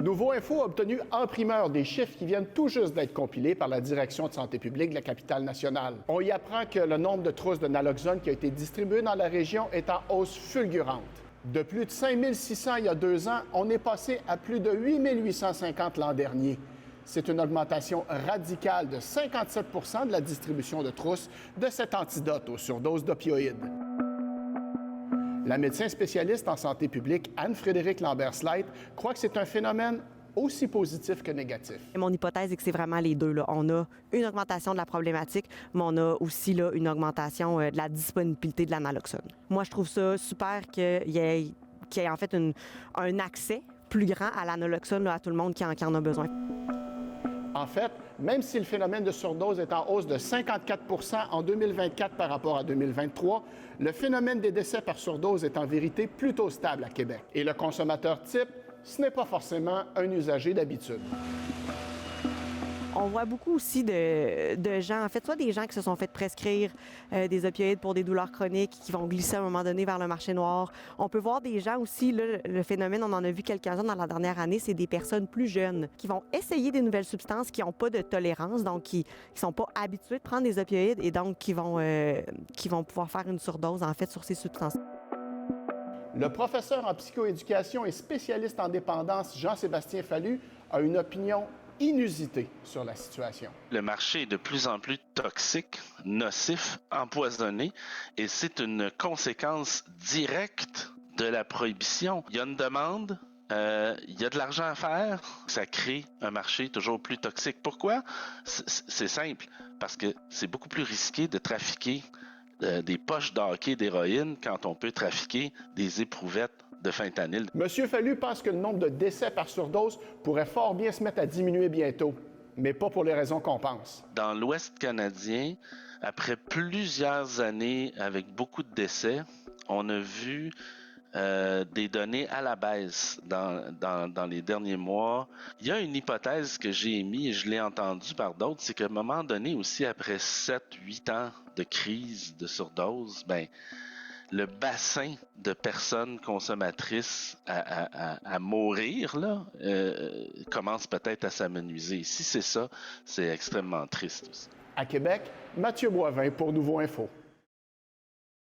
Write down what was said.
Nouveau Info a obtenu en primeur des chiffres qui viennent tout juste d'être compilés par la Direction de santé publique de la capitale nationale. On y apprend que le nombre de trousses de naloxone qui a été distribué dans la région est en hausse fulgurante. De plus de 5 600 il y a 2 ans, on est passé à plus de 8 850 l'an dernier. C'est une augmentation radicale de 57 % de la distribution de trousses de cet antidote aux surdoses d'opioïdes. La médecin spécialiste en santé publique Anne-Frédérique Lambert-Sleit croit que c'est un phénomène aussi positif que négatif. Mon hypothèse est que c'est vraiment les deux, là. On a une augmentation de la problématique, mais on a aussi là, une augmentation de la disponibilité de la naloxone. Moi, je trouve ça super qu'il y ait en fait un accès plus grand à la naloxone là, à tout le monde qui en a besoin. En fait, même si le phénomène de surdose est en hausse de 54 % en 2024 par rapport à 2023, le phénomène des décès par surdose est en vérité plutôt stable à Québec. Et le consommateur type, ce n'est pas forcément un usager d'habitude. On voit beaucoup aussi de gens, en fait, soit des gens qui se sont fait prescrire des opioïdes pour des douleurs chroniques qui vont glisser à un moment donné vers le marché noir. On peut voir des gens aussi, là, le phénomène, on en a vu quelques-uns dans la dernière année, c'est des personnes plus jeunes qui vont essayer des nouvelles substances, qui n'ont pas de tolérance, donc qui ne sont pas habitués de prendre des opioïdes et donc qui vont pouvoir faire une surdose, en fait, sur ces substances. Le professeur en psychoéducation et spécialiste en dépendance Jean-Sébastien Fallu a une opinion inusité sur la situation. Le marché est de plus en plus toxique, nocif, empoisonné, et c'est une conséquence directe de la prohibition. Il y a une demande, il y a de l'argent à faire, ça crée un marché toujours plus toxique. Pourquoi? C'est simple, parce que c'est beaucoup plus risqué de trafiquer des poches d'hockey d'héroïne quand on peut trafiquer des éprouvettes de fentanyl. Monsieur Fallu pense que le nombre de décès par surdose pourrait fort bien se mettre à diminuer bientôt, mais pas pour les raisons qu'on pense. Dans l'Ouest canadien, après plusieurs années avec beaucoup de décès, on a vu des données à la baisse dans les derniers mois. Il y a une hypothèse que j'ai émise et je l'ai entendue par d'autres, c'est qu'à un moment donné aussi, après 7-8 ans de crise de surdose, le bassin de personnes consommatrices à mourir là, commence peut-être à s'amenuiser. Si c'est ça, c'est extrêmement triste aussi. À Québec, Mathieu Boivin pour Nouveau Info.